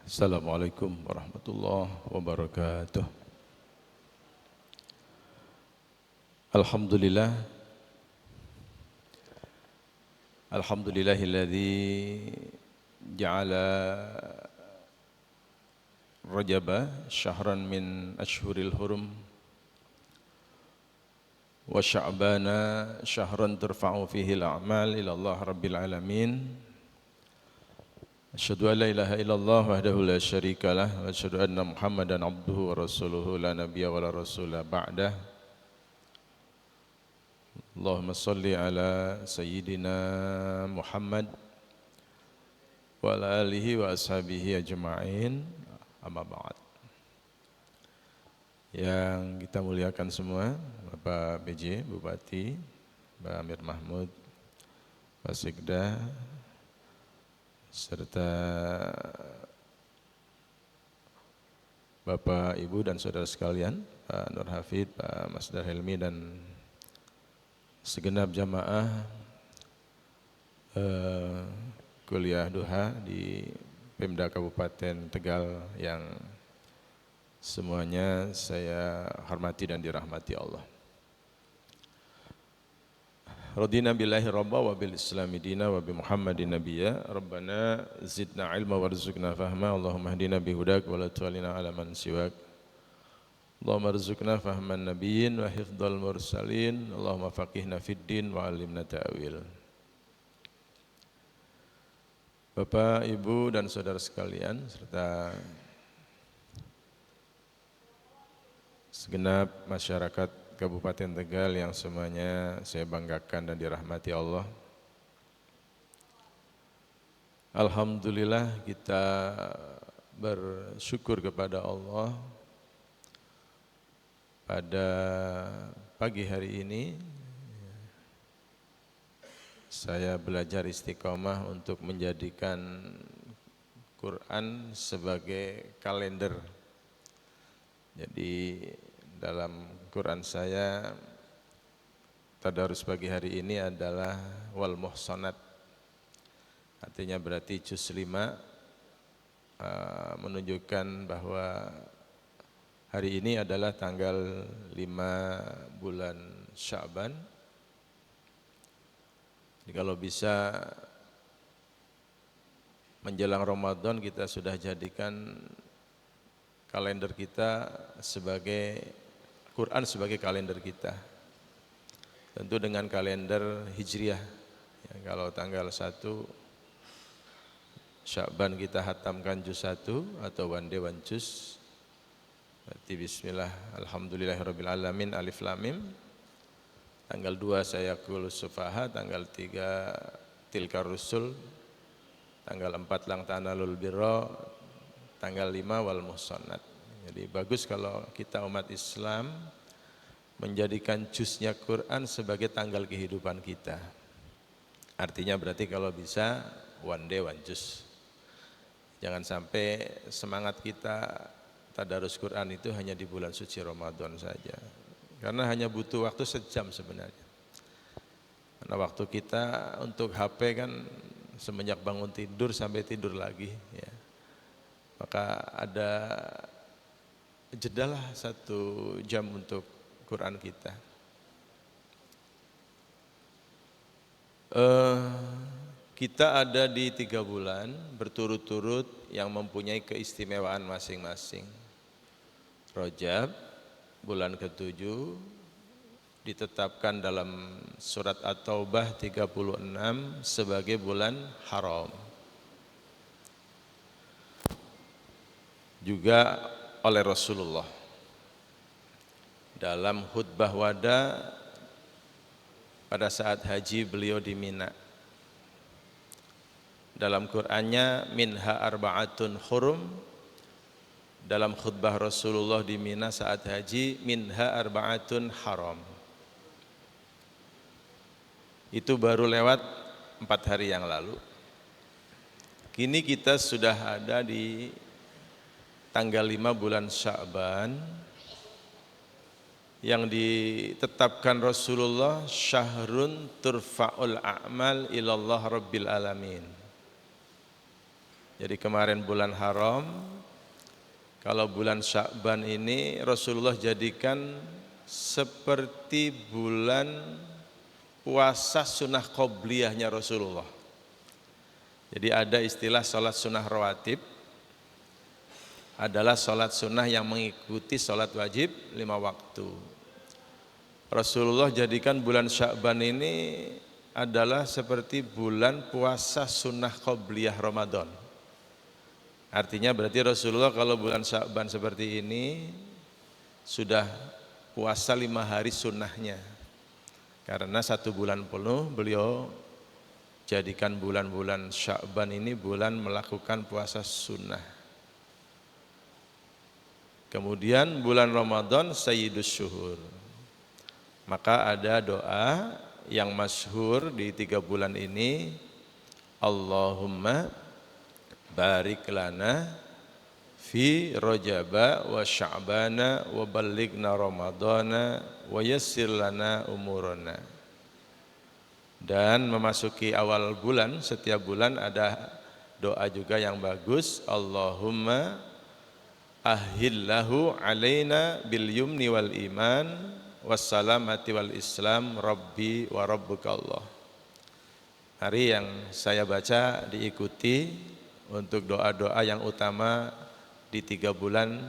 Assalamualaikum warahmatullahi wabarakatuh. Alhamdulillah. Alhamdulillahilladzi ja'ala Rajaba syahran min ashhuril hurum wa Sya'bana syahran turfa'u fihi al-a'mal ila Allah rabbil alamin. Asyhadu an la ilaha illallah wahdahu la syarika lah wa asyhadu anna Muhammadan abduhu wa rasuluhu la nabiyya wa la rasula ba'dah. Allahumma salli ala sayyidina Muhammad wa ala alihi wa ashabihi ajma'in. Amma ba'd. Yang kita muliakan semua, Bapak PJ, Bupati, Pak Amir Mahmud, Pak Sekda, serta Bapak, Ibu dan saudara sekalian, Pak Nur Hafid, Pak Masdar Helmi dan segenap jamaah kuliah duha di Pemda Kabupaten Tegal yang semuanya saya hormati dan dirahmati Allah. Radina billahi rabba wa bil islami dina wa bi Muhammadin nabiyya. Rabbana zidna ilma warzuqna fahma. Allahumma hdina bihudak wa la tu'alina ala man siwak. Allahumma rizukna fahman nabiyyin wa hifdhal mursalin. Allahumma faqihna fid din wa alimna ta'wil. Bapak, Ibu dan saudara sekalian serta segenap masyarakat Kabupaten Tegal yang semuanya saya banggakan dan dirahmati Allah. Alhamdulillah kita bersyukur kepada Allah pada pagi hari ini saya belajar istiqomah untuk menjadikan Quran sebagai kalender. Jadi dalam Quran saya tadarus pagi hari ini adalah wal muhsanat. Artinya berarti juz 5 menunjukkan bahwa hari ini adalah tanggal 5 bulan Sya'ban. Jadi kalau bisa menjelang Ramadan kita sudah jadikan kalender kita sebagai Quran sebagai kalender kita. Tentu dengan kalender Hijriah. Ya, kalau tanggal 1 Sya'ban kita hatamkan juz 1 atau one day one juz. Berarti bismillah alhamdulillahirabbil alamin alif lam mim. Tanggal 2 saya kulus sufaha, tanggal 3 tilkar rusul, tanggal 4 lang tanalul birra, tanggal 5 wal muhsanat. Jadi bagus kalau kita umat Islam menjadikan juznya Quran sebagai tanggal kehidupan kita. Artinya berarti kalau bisa one day one juz. Jangan sampai semangat kita tadarus Quran itu hanya di bulan suci Ramadan saja. Karena hanya butuh waktu sejam sebenarnya. Karena waktu kita untuk HP kan semenjak bangun tidur sampai tidur lagi ya. Maka ada jedalah 1 jam untuk Quran kita. Kita ada di 3 bulan berturut-turut yang mempunyai keistimewaan masing-masing. Rajab, bulan ke-7, ditetapkan dalam surat At-Taubah 36 sebagai bulan haram. Juga oleh Rasulullah dalam khutbah wada pada saat haji beliau di Mina. Dalam Qur'annya minha arba'atun hurum. Dalam khutbah Rasulullah di Mina saat haji minha arba'atun haram. Itu baru lewat 4 hari yang lalu. Kini kita sudah ada di tanggal 5 bulan Sya'ban yang ditetapkan Rasulullah syahrun turfa'ul a'mal ilallah rabbil alamin. Jadi kemarin bulan haram, kalau bulan Sya'ban ini Rasulullah jadikan seperti bulan puasa sunnah qobliyahnya Rasulullah. Jadi ada istilah sholat sunnah rawatib, adalah sholat sunnah yang mengikuti sholat wajib 5 waktu. Rasulullah jadikan bulan Sya'ban ini adalah seperti bulan puasa sunnah qobliyah Ramadan. Artinya berarti Rasulullah kalau bulan Sya'ban seperti ini sudah puasa 5 hari sunnahnya. Karena 1 bulan penuh beliau jadikan bulan-bulan Sya'ban ini bulan melakukan puasa sunnah. Kemudian bulan Ramadan Sayyidus Syuhur. Maka ada doa yang masyhur di 3 bulan ini, Allahumma barik lana fi Rajaba wa Sya'bana wa ballighna Ramadana wa yassir lana umurana. Dan memasuki awal bulan, setiap bulan ada doa juga yang bagus, Allahumma ahillahu alaina bil yumni wal iman wassalamati wal islam rabbi wa rabbuka Allah. Mari yang saya baca diikuti untuk doa-doa yang utama di 3 bulan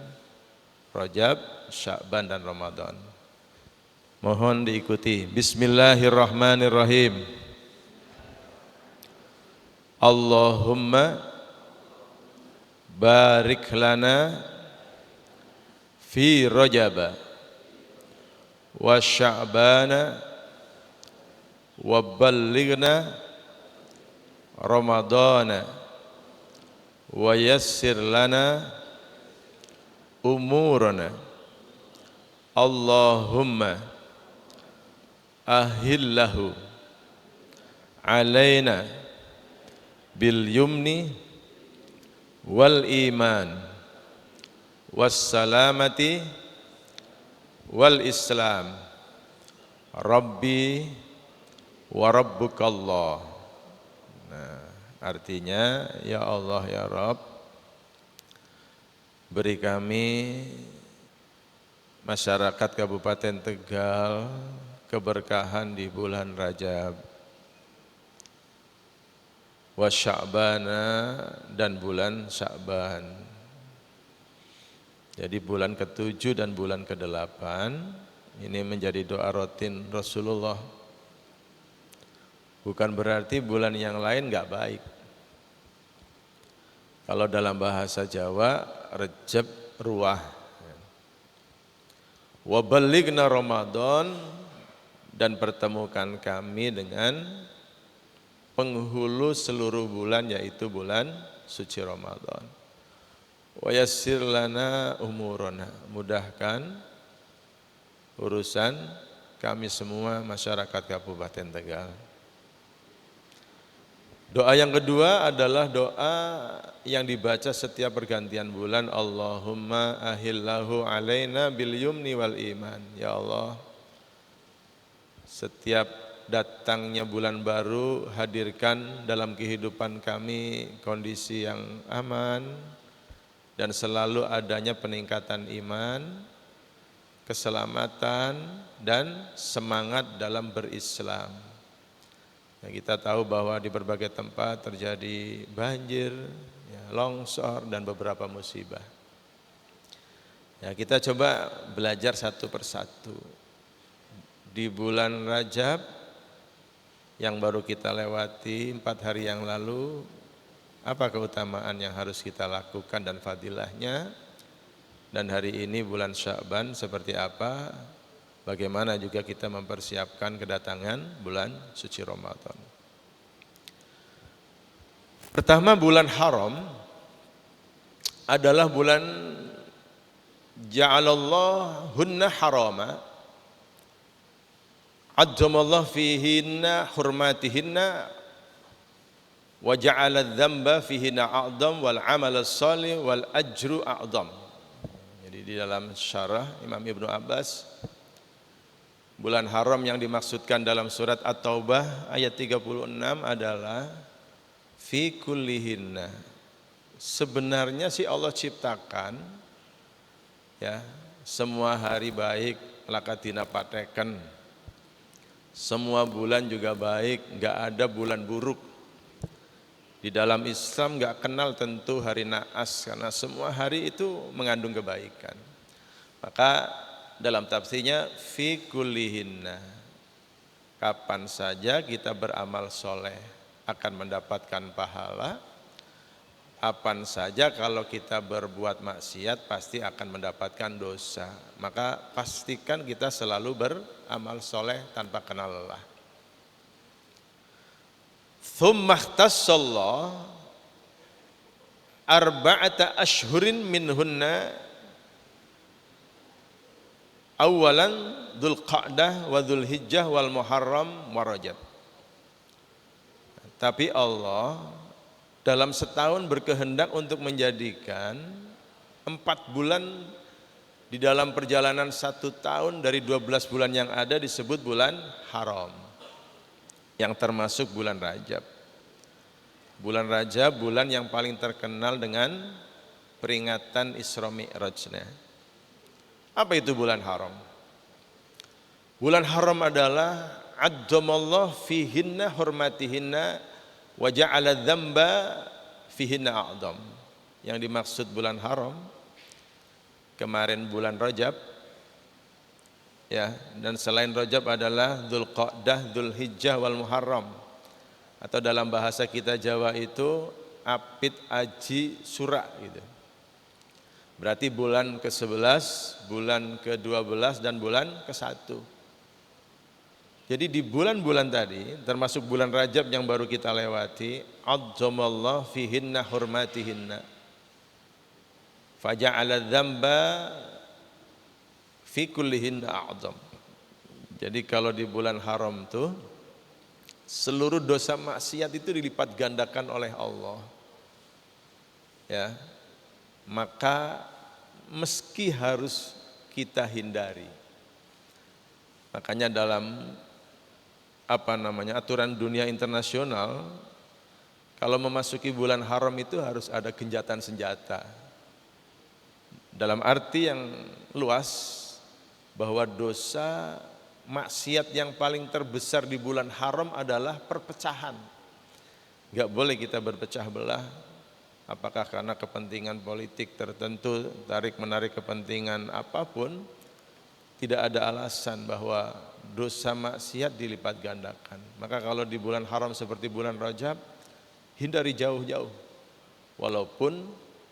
Rajab, Sya'ban dan Ramadan. Mohon diikuti. Bismillahirrahmanirrahim. Allahumma barik lana fi Rajab wa Sya'bana wa ballighna Ramadana wa yassir lana umurana. Allahumma ahillahu alaina bil yumni wal iman wassalamati wal islam rabbi wa rabbukallah. Nah, artinya ya Allah ya Rabb, beri kami masyarakat Kabupaten Tegal keberkahan di bulan Rajab wa Sya'bana dan bulan Sya'ban. Jadi bulan ke-7 dan bulan ke-8 ini menjadi doa rutin Rasulullah. Bukan berarti bulan yang lain enggak baik. Kalau dalam bahasa Jawa, Rejab ruah. Wa ballighna Ramadan, dan pertemukan kami dengan penghulu seluruh bulan, yaitu bulan suci Ramadan. Wa yassir lana umurana, mudahkan urusan kami semua masyarakat Kabupaten Tegal. Doa yang kedua adalah doa yang dibaca setiap pergantian bulan, Allahumma ahillahu alaina bil yumni wal iman. Ya Allah, setiap datangnya bulan baru, hadirkan dalam kehidupan kami kondisi yang aman dan selalu adanya peningkatan iman, keselamatan dan semangat dalam berislam. Ya, kita tahu bahwa di berbagai tempat terjadi banjir, ya, longsor dan beberapa musibah. Ya, kita coba belajar satu persatu. Di bulan Rajab yang baru kita lewati 4 hari yang lalu, apa keutamaan yang harus kita lakukan dan fadilahnya? Dan hari ini bulan Sya'ban seperti apa? Bagaimana juga kita mempersiapkan kedatangan bulan suci Ramadan. Pertama, bulan haram adalah bulan ja'alallahunna harama, azzamallahu fihinna hurmatihinna, wa ja'ala dzamba fihinna a'dham wal 'amal as-shalih wal ajru a'dham. Jadi di dalam syarah Imam Ibnu Abbas, bulan haram yang dimaksudkan dalam surat At-Taubah ayat 36 adalah fi kullihinna, sebenarnya sih Allah ciptakan ya semua hari baik lakadina pateken, semua bulan juga baik, nggak ada bulan buruk. Di dalam Islam nggak kenal tentu hari naas karena semua hari itu mengandung kebaikan. Maka dalam tafsirnya fi kullihinna, kapan saja kita beramal soleh akan mendapatkan pahala. Kapan saja kalau kita berbuat maksiat pasti akan mendapatkan dosa. Maka pastikan kita selalu beramal soleh tanpa kenal lelah. Tsumma ikhtassallah arba'ata ashhurin minhunna awalan Dzulqa'dah wa Dzulhijjah wal Muharram wa Rajab. Tapi Allah dalam setahun berkehendak untuk menjadikan 4 bulan di dalam perjalanan 1 tahun dari 12 bulan yang ada disebut bulan haram, yang termasuk bulan Rajab. Bulan Rajab bulan yang paling terkenal dengan peringatan Isra Mi'rajnya. Apa itu bulan haram? Bulan haram adalah adzamallahu fihinna hurmatihinna wa ja'ala dzamba fihinna a'dzam. Yang dimaksud bulan haram kemarin bulan Rajab ya, dan selain Rajab adalah Dzulqa'dah, Dzulhijjah wal Muharram, atau dalam bahasa kita Jawa itu Apit, Aji, Sura gitu. Berarti bulan ke-11, bulan ke-12 dan bulan ke-1. Jadi di bulan-bulan tadi, termasuk bulan Rajab yang baru kita lewati, azzamallahu fihinna hurmatihinna faja'ala dzamba fi kullihinna a'dzam. Jadi kalau di bulan haram tuh seluruh dosa maksiat itu dilipat gandakan oleh Allah. Ya. Maka meski harus kita hindari. Makanya dalam aturan dunia internasional, kalau memasuki bulan haram itu harus ada gencatan senjata. Dalam arti yang luas, bahwa dosa maksiat yang paling terbesar di bulan haram adalah perpecahan. Gak boleh kita berpecah belah, apakah karena kepentingan politik tertentu, tarik-menarik kepentingan apapun, tidak ada alasan bahwa dosa maksiat dilipat gandakan. Maka kalau di bulan haram seperti bulan Rajab, hindari jauh-jauh. Walaupun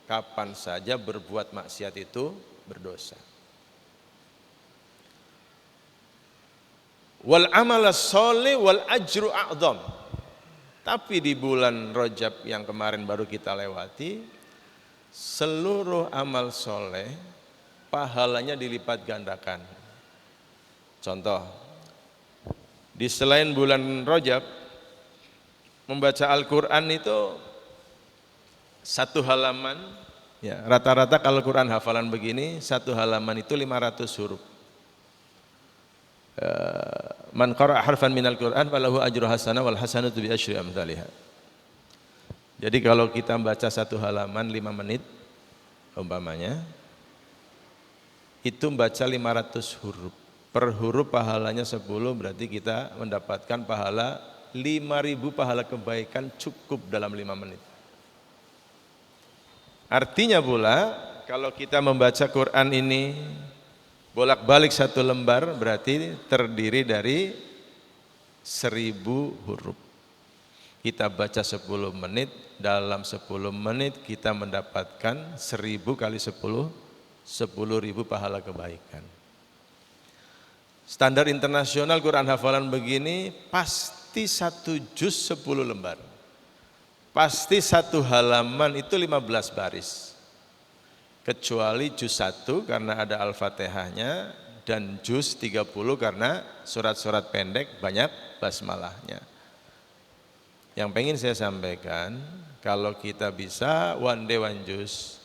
kapan saja berbuat maksiat itu berdosa. Wal amal sholih wal ajru a'dzam. Tapi di bulan Rajab yang kemarin baru kita lewati, seluruh amal soleh pahalanya dilipat gandakan. Contoh, di selain bulan Rajab, membaca Al-Quran itu 1 halaman, ya rata-rata kalau Quran hafalan begini, 1 halaman itu 500 huruf. Man qara'a harfan minal Quran falahu ajru hasanah wal hasanatu bi asyri amsalihha. Jadi kalau kita baca 1 halaman 5 menit umpamanya, itu baca 500 huruf. Per huruf pahalanya 10, berarti kita mendapatkan pahala 5.000 pahala kebaikan cukup dalam 5 menit. Artinya pula kalau kita membaca Quran ini bolak-balik 1 lembar berarti terdiri dari 1000 huruf. Kita baca 10 menit, dalam 10 menit kita mendapatkan 1000 kali 10, 10.000 pahala kebaikan. Standar internasional Quran hafalan begini pasti 1 juz 10 lembar. Pasti 1 halaman itu 15 baris. Kecuali juz 1 karena ada Al-Fatihahnya, dan juz 30 karena surat-surat pendek banyak basmalahnya. Yang pengen saya sampaikan, kalau kita bisa one day one juz,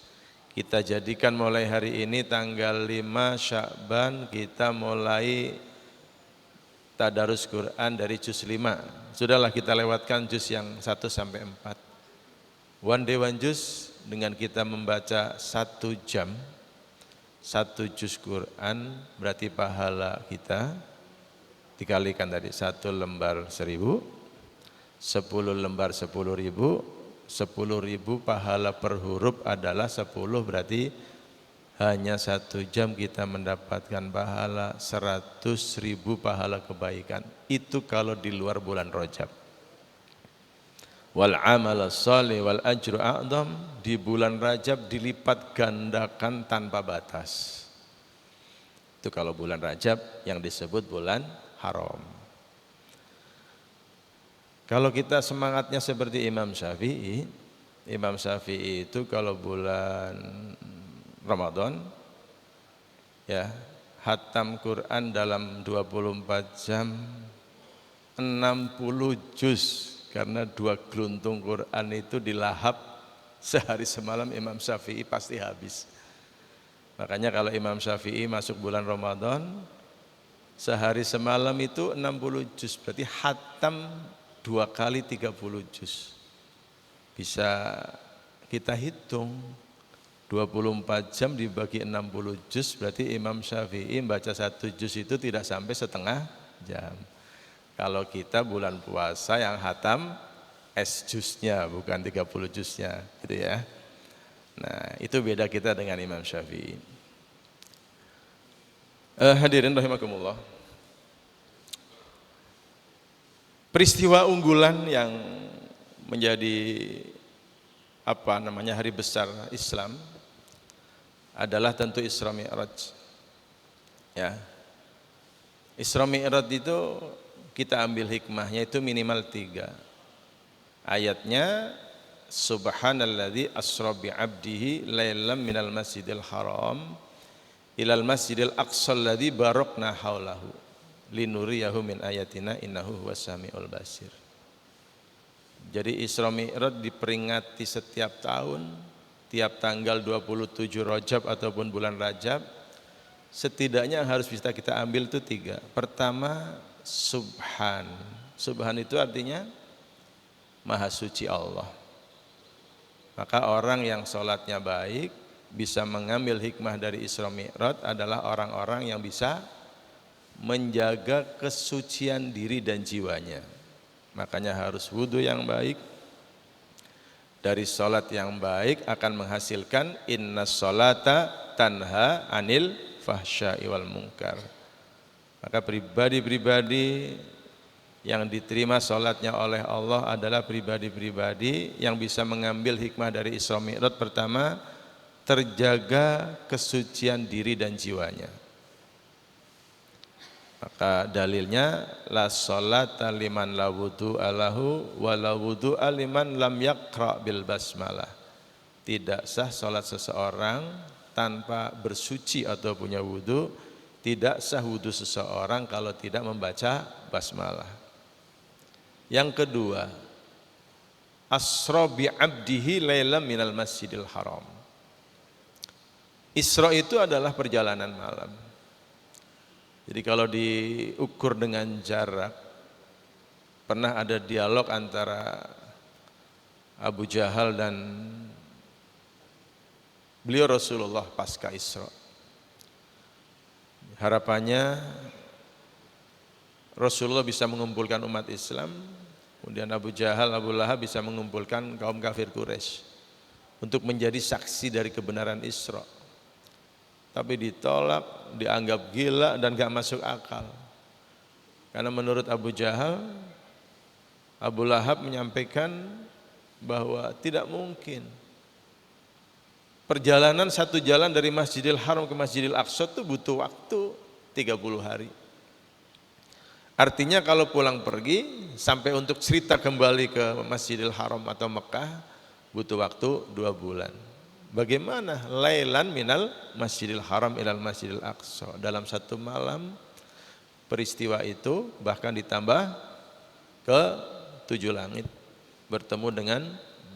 kita jadikan mulai hari ini tanggal 5 Sya'ban kita mulai tadarus Quran dari juz 5. Sudahlah kita lewatkan juz yang 1 sampai 4. One day one juz dengan kita membaca 1 jam, 1 juz Quran, berarti pahala kita dikalikan tadi 1 lembar 1000, 10 lembar 10.000, 10.000 pahala per huruf adalah 10, berarti hanya 1 jam kita mendapatkan pahala 100.000 pahala kebaikan. Itu kalau di luar bulan Rajab. Wal amal shalih wal ajru a'dham, di bulan Rajab dilipat gandakan tanpa batas. Itu kalau bulan Rajab yang disebut bulan haram. Kalau kita semangatnya seperti Imam Syafi'i, Imam Syafi'i itu kalau bulan Ramadan ya khatam Quran dalam 24 jam 60 juz. Karena 2 geluntung Quran itu dilahap sehari semalam Imam Syafi'i pasti habis. Makanya kalau Imam Syafi'i masuk bulan Ramadan, sehari semalam itu 60 juz, berarti khatam 2 kali 30 juz. Bisa kita hitung, 24 jam dibagi 60 juz, berarti Imam Syafi'i membaca 1 juz itu tidak sampai setengah jam. Kalau kita bulan puasa yang khatam juznya, bukan 30 juznya, gitu ya. Nah, itu beda kita dengan Imam Syafi'i. Hadirin rahimakumullah. Peristiwa unggulan yang menjadi hari besar Islam adalah tentu Isra Mi'raj. Ya. Isra Mi'raj itu kita ambil hikmahnya itu minimal 3. Ayatnya subhanalladzi asra bi 'abdihi lailan minal masjidil haram ilal masjidil aqsa alladzi barakna haulahu linuriyahu min ayatina innahu huwas samiul basir. Jadi Isra Mi'raj diperingati setiap tahun, tiap tanggal 27 Rajab ataupun bulan Rajab. Setidaknya yang harus bisa kita ambil itu 3. Pertama, Subhan. Subhan itu artinya Maha Suci Allah. Maka orang yang sholatnya baik bisa mengambil hikmah dari Isra Mi'raj adalah orang-orang yang bisa menjaga kesucian diri dan jiwanya. Makanya harus wudhu yang baik. Dari sholat yang baik akan menghasilkan inna sholata tanha anil fahsya'i wal munkar. Maka pribadi-pribadi yang diterima sholatnya oleh Allah adalah pribadi-pribadi yang bisa mengambil hikmah dari Isra Mi'raj. Pertama, terjaga kesucian diri dan jiwanya. Maka dalilnya la sholata liman la wudu'a lahu wa la wudu'a liman lam yaqra bil basmalah. Tidak sah sholat seseorang tanpa bersuci atau punya wudu. Tidak sah wudu seseorang kalau tidak membaca basmalah. Yang kedua, asra bi 'abdihi lailan minal masjidil haram. Isra itu adalah perjalanan malam. Jadi kalau diukur dengan jarak, pernah ada dialog antara Abu Jahal dan beliau Rasulullah pasca Isra. Harapannya Rasulullah bisa mengumpulkan umat Islam, kemudian Abu Jahal, Abu Lahab bisa mengumpulkan kaum kafir Quraisy untuk menjadi saksi dari kebenaran Isra. Tapi ditolak, dianggap gila dan gak masuk akal. Karena menurut Abu Jahal, Abu Lahab menyampaikan bahwa tidak mungkin perjalanan 1 jalan dari Masjidil Haram ke Masjidil Aqsa itu butuh waktu 30 hari. Artinya kalau pulang pergi sampai untuk cerita kembali ke Masjidil Haram atau Mekah butuh waktu 2 bulan. Bagaimana lailan minal Masjidil Haram ilal Masjidil Aqsa? Dalam 1 malam peristiwa itu bahkan ditambah ke 7 langit, bertemu dengan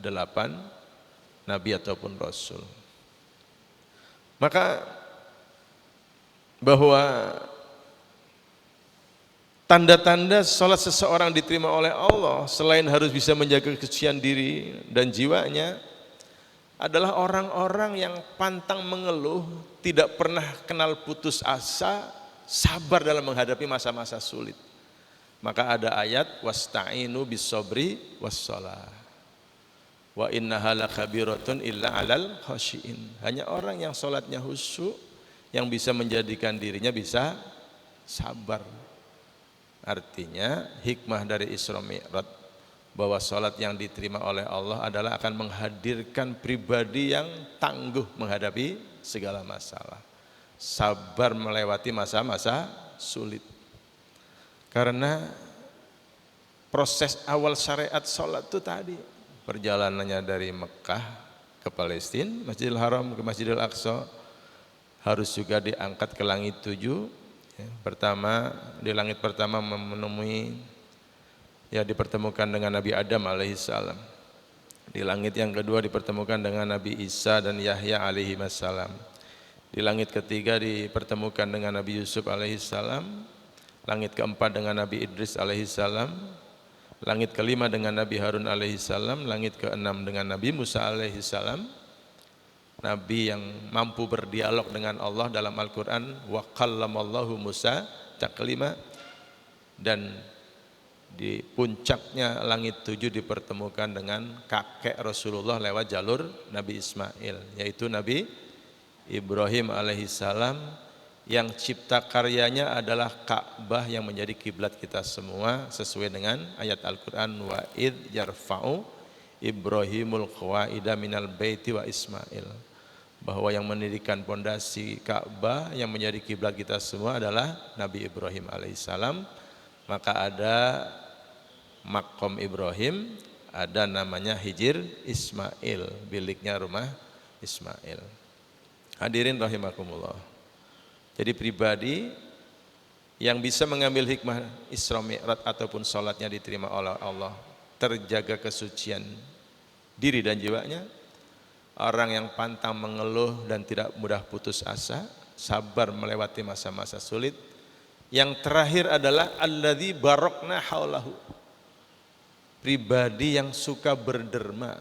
8 nabi ataupun rasul. Maka bahwa tanda-tanda sholat seseorang diterima oleh Allah selain harus bisa menjaga kesucian diri dan jiwanya adalah orang-orang yang pantang mengeluh, tidak pernah kenal putus asa, sabar dalam menghadapi masa-masa sulit. Maka ada ayat wasta'inu bis-sabri was-shalah. Wa innaha lakabiratun illa 'alal khashiin. Hanya orang yang salatnya khusyuk yang bisa menjadikan dirinya bisa sabar. Artinya hikmah dari Isra Mi'raj bahwa salat yang diterima oleh Allah adalah akan menghadirkan pribadi yang tangguh menghadapi segala masalah. Sabar melewati masa-masa sulit. Karena proses awal syariat salat itu tadi, perjalanannya dari Mekah ke Palestina, Masjidil Haram ke Masjidil Aqsa, harus juga diangkat ke langit 7. Pertama, di langit pertama menemui, dipertemukan dengan Nabi Adam alaihissalam. Di langit yang kedua dipertemukan dengan Nabi Isa dan Yahya alaihissalam. Di langit ketiga dipertemukan dengan Nabi Yusuf alaihissalam. Langit keempat dengan Nabi Idris alaihissalam. Langit kelima dengan Nabi Harun alaihissalam. Langit keenam dengan Nabi Musa alaihissalam. Nabi yang mampu berdialog dengan Allah dalam Al-Quran. Wa kallamallahu Musa taklima. Dan di puncaknya langit 7 dipertemukan dengan kakek Rasulullah lewat jalur Nabi Ismail, yaitu Nabi Ibrahim alaihissalam, yang cipta karyanya adalah Ka'bah yang menjadi kiblat kita semua sesuai dengan ayat Al-Quran wa id yarfa'u Ibrahimul qawaida minal baiti wa Ismail, bahwa yang mendirikan pondasi Ka'bah yang menjadi kiblat kita semua adalah Nabi Ibrahim alaihissalam. Maka ada Makom Ibrahim, ada namanya Hijir Ismail, biliknya rumah Ismail. Hadirin rahimakumullah. Jadi pribadi yang bisa mengambil hikmah Isra Mi'raj ataupun sholatnya diterima oleh Allah, terjaga kesucian diri dan jiwanya, orang yang pantang mengeluh dan tidak mudah putus asa, sabar melewati masa-masa sulit. Yang terakhir adalah alladzi barokna haulahu, pribadi yang suka berderma,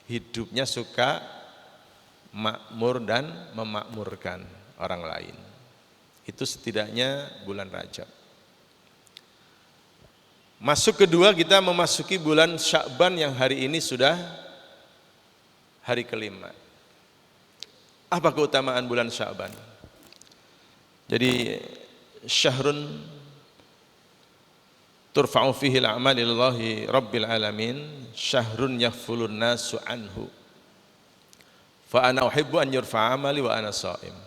hidupnya suka makmur dan memakmurkan orang lain. Itu setidaknya bulan Rajab. Masuk kedua, kita memasuki bulan Sya'ban yang hari ini sudah hari kelima. Apa keutamaan bulan Sya'ban? Jadi syahrun turfa'u fihi al-a'mal lillahi rabbil alamin, syahrun yaghfulun nasu anhu fa ana uhibbu an yurfa'a amali wa ana sha'im.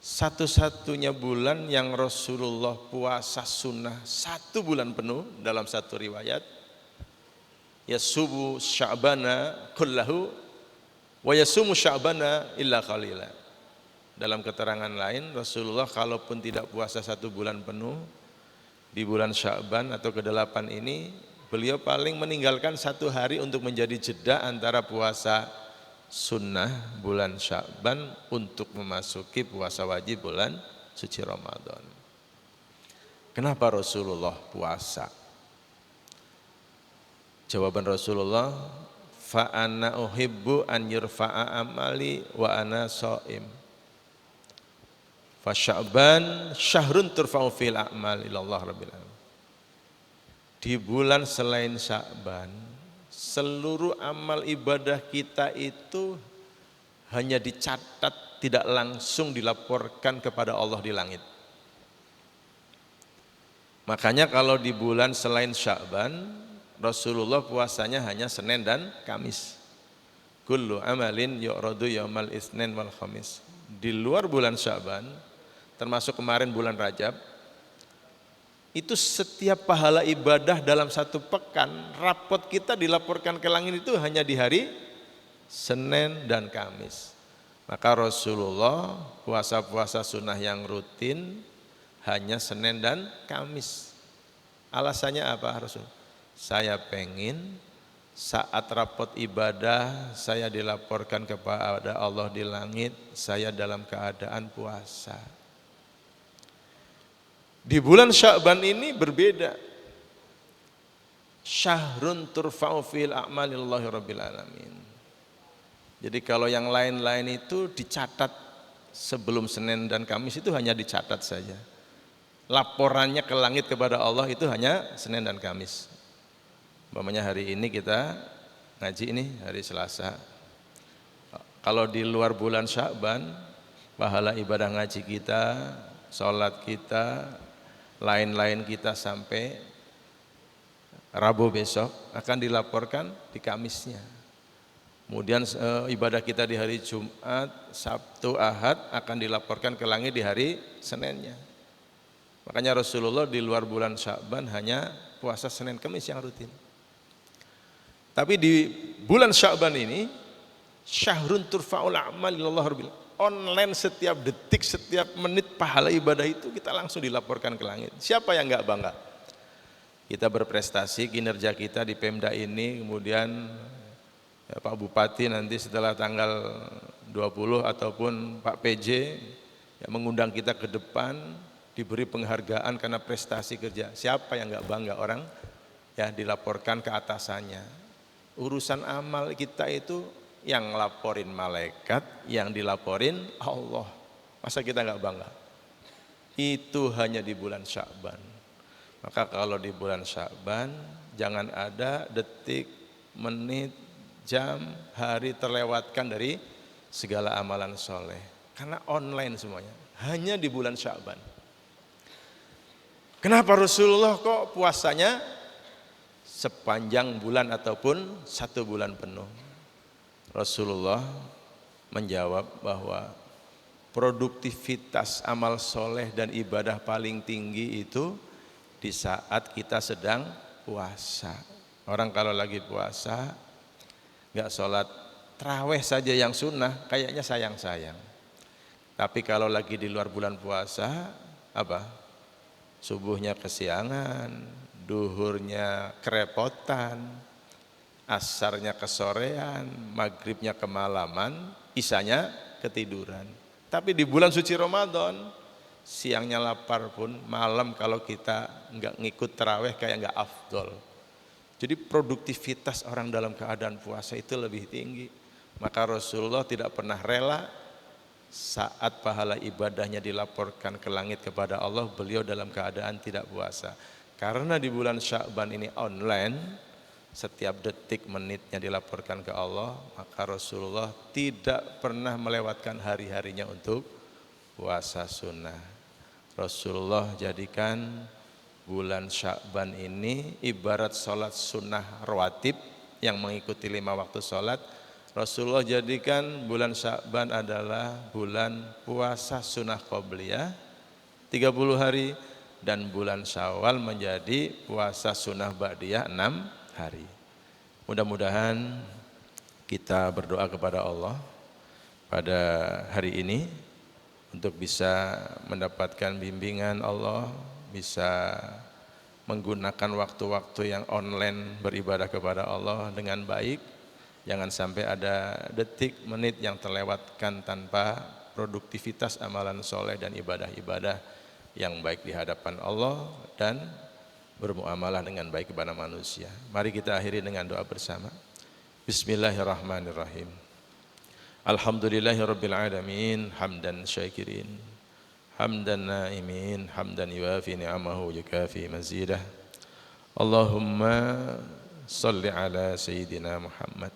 Satu-satunya bulan yang Rasulullah puasa sunnah 1 bulan penuh dalam satu riwayat, yasubu sya'bana kullahu wa yasumu sya'bana illa qalila. Dalam keterangan lain, Rasulullah kalaupun tidak puasa 1 bulan penuh di bulan Sya'ban atau ke-8 ini, beliau paling meninggalkan 1 hari untuk menjadi jeda antara puasa sunnah bulan Sya'ban untuk memasuki puasa wajib bulan suci Ramadan. Kenapa Rasulullah puasa? Jawaban Rasulullah, fa ana uhibbu an yurfa'a amali wa ana sha'im. Fa Sya'ban syahrun turfa'u fil a'mal ilallah rabbil alamin. Di bulan selain Sya'ban, seluruh amal ibadah kita itu hanya dicatat, tidak langsung dilaporkan kepada Allah di langit. Makanya kalau di bulan selain Sya'ban, Rasulullah puasanya hanya Senin dan Kamis. Kullu amalin yu'radu yaumal Itsnin wal Khamis. Di luar bulan Sya'ban, termasuk kemarin bulan Rajab, itu setiap pahala ibadah dalam 1 pekan, rapot kita dilaporkan ke langit itu hanya di hari Senin dan Kamis. Maka Rasulullah puasa-puasa sunnah yang rutin hanya Senin dan Kamis. Alasannya apa Rasul? Saya pengen saat rapot ibadah saya dilaporkan kepada Allah di langit, saya dalam keadaan puasa. Di bulan Sya'ban ini berbeda. Syahrun turfa'u fil a'malillahi rabbil alamin. Jadi kalau yang lain-lain itu dicatat sebelum Senin dan Kamis itu hanya dicatat saja. Laporannya ke langit kepada Allah itu hanya Senin dan Kamis. Umpamanya hari ini kita ngaji ini hari Selasa. Kalau di luar bulan Sya'ban, pahala ibadah ngaji kita, sholat kita, lain-lain kita sampai Rabu besok akan dilaporkan di Kamisnya. Kemudian ibadah kita di hari Jumat, Sabtu, Ahad akan dilaporkan ke langit di hari Seninnya. Makanya Rasulullah di luar bulan Sya'ban hanya puasa Senin Kamis yang rutin. Tapi di bulan Sya'ban ini syahrun turfa'ul a'mal ilallah rabbil online, setiap detik, setiap menit pahala ibadah itu kita langsung dilaporkan ke langit. Siapa yang enggak bangga? Kita berprestasi, kinerja kita di Pemda ini, kemudian ya, Pak Bupati nanti setelah tanggal 20 ataupun Pak PJ yang mengundang kita ke depan, diberi penghargaan karena prestasi kerja. Siapa yang enggak bangga? Orang ya dilaporkan ke atasannya. Urusan amal kita itu yang laporin malaikat, yang dilaporin Allah. Masa kita enggak bangga? Itu hanya di bulan Sya'ban. Maka kalau di bulan Sya'ban jangan ada detik, menit, jam, hari terlewatkan dari segala amalan soleh. Karena online semuanya, hanya di bulan Sya'ban. Kenapa Rasulullah kok puasanya sepanjang bulan ataupun 1 bulan penuh? Rasulullah menjawab bahwa produktivitas amal soleh dan ibadah paling tinggi itu di saat kita sedang puasa. Orang kalau lagi puasa nggak sholat tarawih saja yang sunnah kayaknya sayang-sayang. Tapi kalau lagi di luar bulan puasa apa? Subuhnya kesiangan, duhurnya kerepotan, asarnya kesorean, maghribnya kemalaman, isanya ketiduran. Tapi di bulan suci Ramadan siangnya lapar pun, malam kalau kita nggak ngikut tarawih kayak nggak afdol. Jadi produktivitas orang dalam keadaan puasa itu lebih tinggi. Maka Rasulullah tidak pernah rela saat pahala ibadahnya dilaporkan ke langit kepada Allah, beliau dalam keadaan tidak puasa. Karena di bulan Sya'ban ini online, setiap detik menitnya dilaporkan ke Allah, maka Rasulullah tidak pernah melewatkan hari-harinya untuk puasa sunnah. Rasulullah jadikan bulan Sya'ban ini ibarat sholat sunnah rawatib yang mengikuti 5 waktu sholat. Rasulullah jadikan bulan Sya'ban adalah bulan puasa sunnah qabliyah 30 hari dan bulan Syawal menjadi puasa sunnah ba'diyah 6 hari. Mudah-mudahan kita berdoa kepada Allah pada hari ini untuk bisa mendapatkan bimbingan Allah, bisa menggunakan waktu-waktu yang online beribadah kepada Allah dengan baik. Jangan sampai ada detik, menit yang terlewatkan tanpa produktivitas amalan soleh dan ibadah-ibadah yang baik di hadapan Allah dan bermuamalah dengan baik kepada manusia. Mari kita akhiri dengan doa bersama. Bismillahirrahmanirrahim. Alhamdulillahirabbil alamin, hamdan syakirin, hamdan naimin, hamdan yuafi ni'amahu yukafi mazidah. Allahumma salli ala sayyidina Muhammad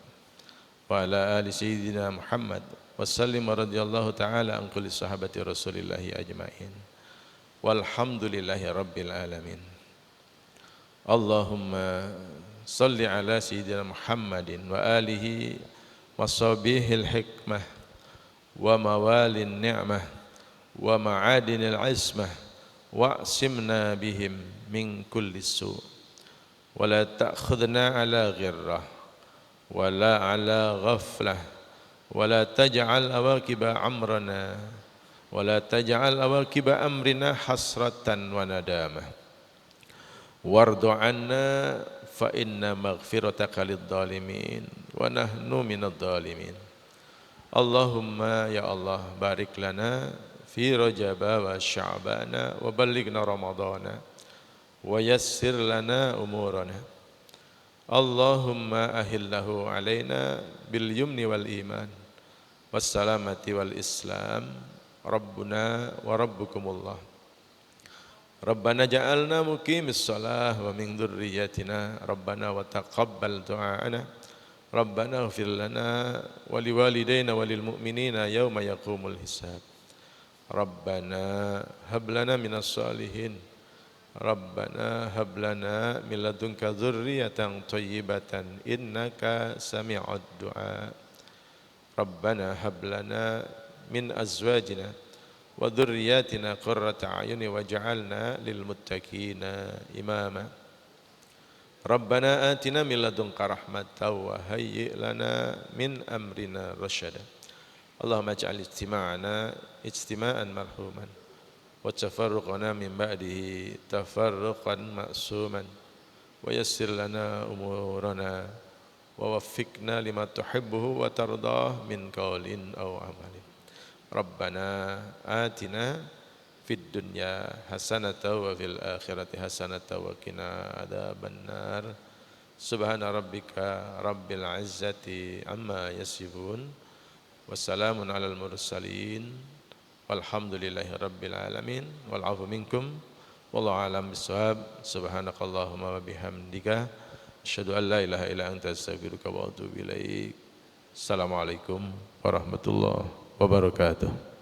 wa ala ali sayyidina Muhammad wa sallim radhiyallahu ta'ala an kulli sahabati Rasulillahi ajmain. Walhamdulillahi rabbil alamin. Allahumma salli ala sayyidina Muhammadin wa alihi wa sahbihil hikmah wa mawalin ni'mah wa ma'adinil ismah wa'simna bihim min kulli su' wa la ta'khudna ala ghirrah wa la ala ghaflah wa la taj'al awaqiba amrana wa la taj'al awaqiba amrina hasratan wa nadamah wardu anna fa inna maghfirataka lidh-dhalimin wa nahnu minadh-dhalimin. Allahumma ya Allah barik lana fi Rajaba wa Sya'bana wa ballighna Ramadana wa yassir lana umurana. Allahumma ahillahu alaina bil yumni wal iman wassalamati wal islam Rabbuna wa rabbukumullah Rabbana ja'alna muqimis salah wa min dzurriyyatina Rabbana wa taqabbal du'aana Rabbana ighfir lana wa liwalidayna wa lil mu'minina yawma yaqumul hisab Rabbana hab lana minas salihin Rabbana hab lana min ladunka dzurriyyatan thayyibatan innaka sami'ud du'a Rabbana hab lana min azwajina wa dzurriyyatina qurrata a'yuni waj'alna lil muttaqina imama Rabbana atina min ladunka rahmatan wa hayyi' lana min amrina rasyada Allahumma ij'al istima'ana istima'an marhuman وتفرقنا من بعده تفرقا مأسوما ويسر لنا أمورنا ووفقنا لما تحبه وترضاه من قول أو عمل ربنا آتنا في الدنيا حسنة وفي الآخرة حسنة وقنا عذاب النار سبحان ربك رب العزة عما يصفون والسلام على المرسلين Walhamdulillahi rabbil alamin wal afu minkum wallahu alam bisawab subhanakallahumma wa bihamdika asyhadu an la ilaha illa anta astaghfiruka wa atubu ilaik. Assalamualaikum warahmatullahi wabarakatuh.